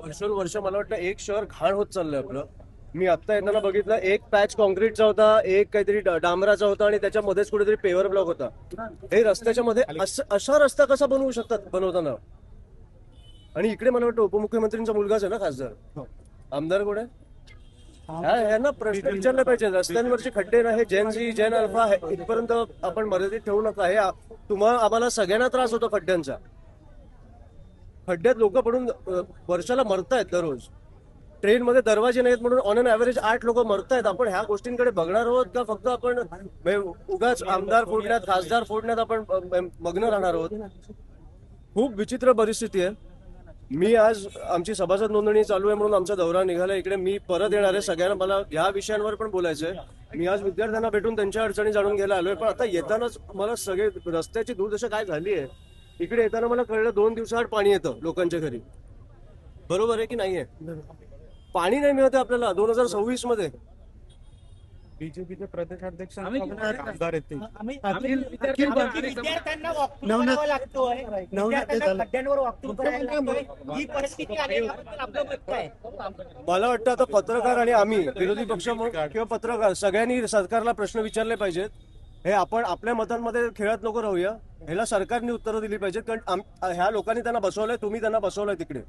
वर्ष मला वाटतं एक शहर घाण होत चाललंय आपलं. मी आता येताना बघितलं, एक पॅच कॉन्क्रीटचा होता, एक काहीतरी डांबराचा होता आणि त्याच्यामध्येच कुठेतरी पेवर ब्लॉक होता. हे रस्त्याच्या मध्ये असा रस्ता कसा बनवू शकतात बनवताना? आणि इकडे मला वाटतं उपमुख्यमंत्र्यांचा मुलगाच आहे ना खासदार, आमदार कोण आहे? यांना प्रश्न विचारले पाहिजे. रस्त्यांवरचे खड्डे ना, हे जेन अल्फा इथपर्यंत आपण मर्यादित ठेवू नका. हे आम्हाला सगळ्यांना त्रास होतो खड्ड्यांचा. खड्ड्यात लोक पडून वर्षाला मरतायत दररोज. ट्रेनमध्ये दरवाजे नाहीत म्हणून ऑन अन ऍव्हरेज 8 लोक मरतायत. आपण ह्या गोष्टींकडे बघणार आहोत का फक्त आपण उगाच आमदार फोडण्यात, खासदार फोडण्यात आपण मग्न राहणार आहोत? खूप विचित्र परिस्थिती आहे. मी आज आमची सभासद नोंदणी चालू आहे म्हणून आमचा दौरा निघाला इकडे. मी परत येणार आहे. सगळ्यांना मला या विषयांवर पण बोलायचंय. मी आज विद्यार्थ्यांना भेटून त्यांच्या अडचणी जाणून घ्यायला आलोय. पण आता येतानाच मला सगळे रस्त्याची दुर्दशा काय झाली आहे, इकडे येताना मला कळलं 2 दिवसाआड पाणी येतं लोकांच्या घरी. बरोबर आहे की नाहीये? पाणी नाही मिळत आपल्याला 2026 मध्ये. बीजेपीचे प्रदेशाध्यक्ष आमदार आहेत ते. विद्यार्थ्यांना वॉकथ्रू करावा लागतोय, विद्यार्थ्यांना खड्ड्यांवर वॉकथ्रू करायला लागतोय. ही परिस्थिती आल्याबद्दल आपलं मत काय? मला वाटतं आता पत्रकार आणि आम्ही विरोधी पक्ष किंवा पत्रकार सगळ्यांनी सरकारला प्रश्न विचारले पाहिजेत. हे आपण आपल्या मतांमध्ये खेळत नको राहूया. ह्याला सरकारने उत्तरं दिली पाहिजेत. कारण ह्या लोकांनी त्यांना बसवलंय, तुम्ही त्यांना बसवलंय तिकडे.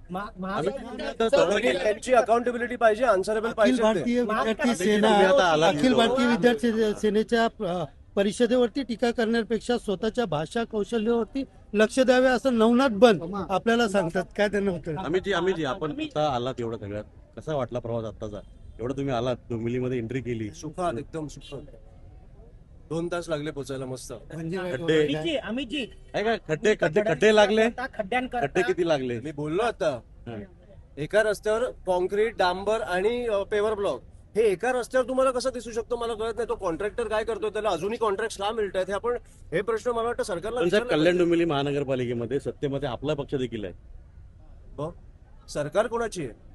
त्यांची अकाउंटेबिलिटी पाहिजे, आन्सरेबल अखिल पाहिजे. भारतीय विद्यार्थी सेना, अखिल भारतीय विद्यार्थी सेनेच्या परिषदेवरती टीका करण्यापेक्षा स्वतःच्या भाषा कौशल्यावरती लक्ष द्यावे असं नवनाथ बन आपल्याला सांगतात. काय त्यांना होतं? आम्ही जी आपण आता आलात एवढं सगळ्यात कसा वाटला प्रवास आत्ताचा? एवढं तुम्ही आलात, डोंबिवलीमध्ये एंट्री केली, सुखात, एकदम सुखात. 2 तास लागले पोचायला. मस्त. अमितजी आहे का? खड्डे लागले? खड्ड्यांकरता खड्डे किती लागले? मी बोललो आता, एका रस्त्यावर कॉन्क्रीट, डांबर आणि पेवर ब्लॉक, हे एका रस्त्यावर तुम्हाला कसं दिसू शकतो मला कळत नाही. तो कॉन्ट्रॅक्टर काय करतो, त्याला अजूनही कॉन्ट्रॅक्ट का मिळत आहेत, हे आपण हे प्रश्न मला वाटतं सरकारला पण साहेब, विचारला कल्याण डोंबिवली महानगरपालिकेमध्ये सत्तेमध्ये आपला पक्ष देखील आहे. पाहिजे. सरकार कोणाची आहे?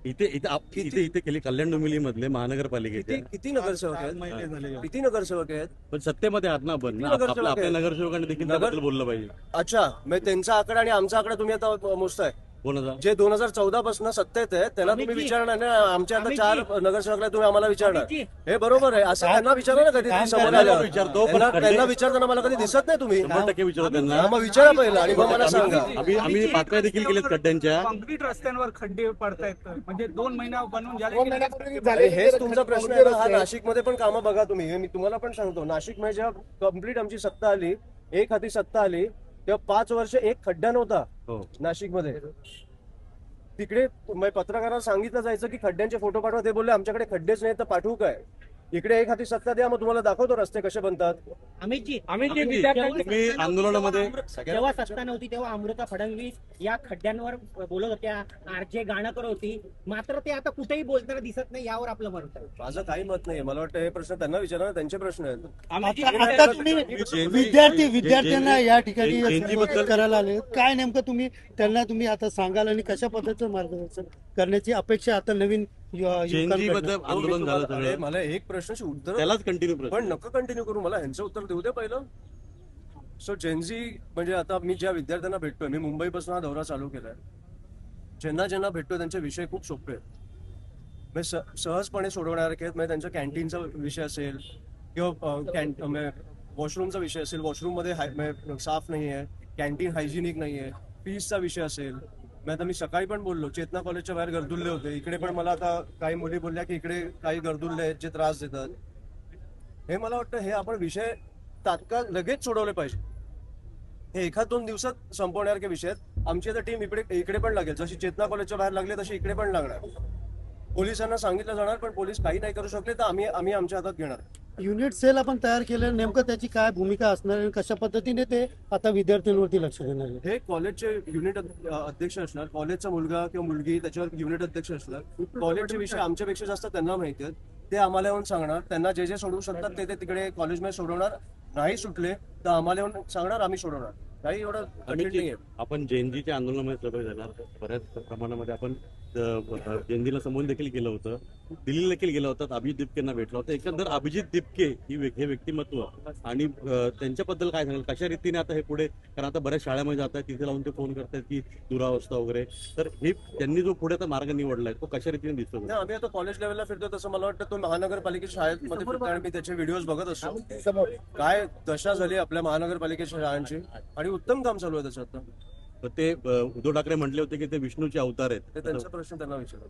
इथे केली कल्याण डोंबिवली मधले महानगरपालिकेचे किती नगरसेवक आहेत? किती नगरसेवक आहेत? पण सत्तेमध्ये आहात ना आपण. नगरसेवक आपल्या आहेत? नगरसेवकांनी देखील त्याबद्दल बोललं पाहिजे. अच्छा, मग त्यांचा आकडा आणि आमचा आकडा तुम्ही आता मोजताय. कोणाचा? जे 2014 पासून सत्तेत आहे त्याला तुम्ही विचारणार ना. आमच्या आता 4 नगरसेवकला तुम्ही आम्हाला विचारणार. हे बरोबर आहे असं त्यांना विचारा ना कधी समोर आल्यावर. विचारतो, त्यांना विचारताना मला कधी दिसत नाही तुम्ही. 100% विचारतो त्यांना. मग विचारा पहिला आणि मग मला सांगा. आम्ही बातम्या देखील केल्यात खड्ड्यांच्या. कॉन्क्रीट रस्त्यांवर खड्डे पडतायत. म्हणजे 2 महिना बनवून झाले. अरे हेच तुमचा प्रश्न आहे ना. हा नाशिकमध्ये पण कामं बघा तुम्ही. हे मी तुम्हाला पण सांगतो, नाशिकमध्ये जेव्हा कम्प्लीट आमची सत्ता आली, एक हाती सत्ता आली, तेव्हा 5 वर्ष एक खड्डा नव्हता नाशिकमध्ये. तिकडे पत्रकारांना सांगितलं जायचं की खड्ड्यांचे फोटो पाठवा. ते बोलले आमच्याकडे खड्डेच नाही तर पाठवू काय? इकडे एक हाती सत्ता द्या, मग तुम्हाला दाखवतो रस्ते कसे बनतात. अमितजी तुम्ही आंदोलनामध्ये जेव्हा सत्ता नव्हती तेव्हा अमृता फडणवीस या खड्ड्यांवर बोलत होत्या, आरजे गाणकर होती, मात्र ते आता कुठेही बोलताना दिसत नाही. यावर आपलं मत आहे? माझं काही मत नाही. मला वाटतं हे प्रश्न त्यांना विचारा, त्यांचे प्रश्न आहेत. आता तुम्ही विद्यार्थ्यांना या ठिकाणी करायला आले, काय नेमकं तुम्ही आता सांगाल आणि कशा पद्धतीचं मार्गदर्शन करण्याची अपेक्षा आता नवीन बद्दल आंदोलन झालं सगळं. मला एक प्रश्नाची उत्तर त्यालाच कंटिन्यू पण नको कंटिन्यू करू, मला ह्यांचं उत्तर देऊ दे पहिलं. सो जेनझी म्हणजे आता मी ज्या विद्यार्थ्यांना भेटतोय, मी मुंबईपासून हा दौरा चालू केलाय, ज्यांना भेटतोय त्यांचे विषय खूप सोपे आहेत, म्हणजे सहजपणे सोडवणारे आहेत. म्हणजे त्यांच्या कॅन्टीनचा विषय असेल किंवा वॉशरूमचा विषय असेल, वॉशरूम मध्ये साफ नाही आहे, कॅन्टीन हायजिनिक नाही आहे, फीजचा विषय असेल. आता मी सकाळी पण बोललो, चेतना कॉलेजच्या बाहेर गर्दुल्ले होते. इकडे पण मला आता काही मुली बोलल्या की इकडे काही गर्दुल्ले आहेत जे त्रास देतात. हे मला वाटतं हे आपण विषय तात्काळ लगेच सोडवले पाहिजे. हे 1-2 दिवसात संपवण्यासारखे विषय आहेत. आमची आता टीम इकडे पण लागेल. जशी चेतना कॉलेजच्या बाहेर लागली तशी इकडे पण लागणार. पोलिसांना सांगितलं जाणार, पण पोलीस काही नाही करू शकले तर आम्ही आमच्या हातात घेणार. युनिट सेल आपण तयार केलं, नेमकं त्याची काय भूमिका असणार आणि कशा पद्धतीने ते आता विद्यार्थ्यांवरती लक्ष देणार आहे? हे कॉलेजचे युनिट अध्यक्ष असणार, कॉलेजचा मुलगा किंवा मुलगी त्याच्यावर युनिट अध्यक्ष असणार. कॉलेजचे विषय आमच्यापेक्षा जास्त त्यांना माहिती आहेत, ते आम्हाला येऊन सांगणार. त्यांना जे सोडवू शकतात ते तिकडे कॉलेजमध्ये सोडवणार. नाही सुटले तर आम्हाला येऊन सांगणार, आम्ही सोडवणार. काही एवढं कठीण नाहीये. आपण जयंतीच्या आंदोलनामध्ये सहभागी झाणार बऱ्याच प्रमाणामध्ये आपण जयंतीला संबोधन देखील केलं होतं, दिल्लीला देखील गेलं होतं, अभिजित दिपकेंना भेटलं होतं. एकंदर अभिजित दिपके हे व्यक्तिमत्व आणि त्यांच्याबद्दल काय सांगाल, कशा रीतीने आता हे पुढे, कारण आता बऱ्याच शाळेमध्ये जात आहेत, तिथे लावून ते फोन करतात की दुरावस्था वगैरे, तर हे त्यांनी जो पुढे आता मार्ग निवडलाय तो कशा रीतीने दिसतो? नाही, आम्ही आता कॉलेज लेवलला फिरतो तसं मला वाटतं तो महानगरपालिकेच्या शाळेमध्ये फिरतो आणि मी त्याचे व्हिडिओज बघत असतो. काय दशा झाली आपल्या महानगरपालिकेच्या शाळांची, आणि उत्तम काम चालू आहे त्याच्यात. तर ते उद्धव ठाकरे म्हटले होते की ते विष्णूचे अवतार ते आहेत. त्यांचा प्रश्न त्यांना विचारा.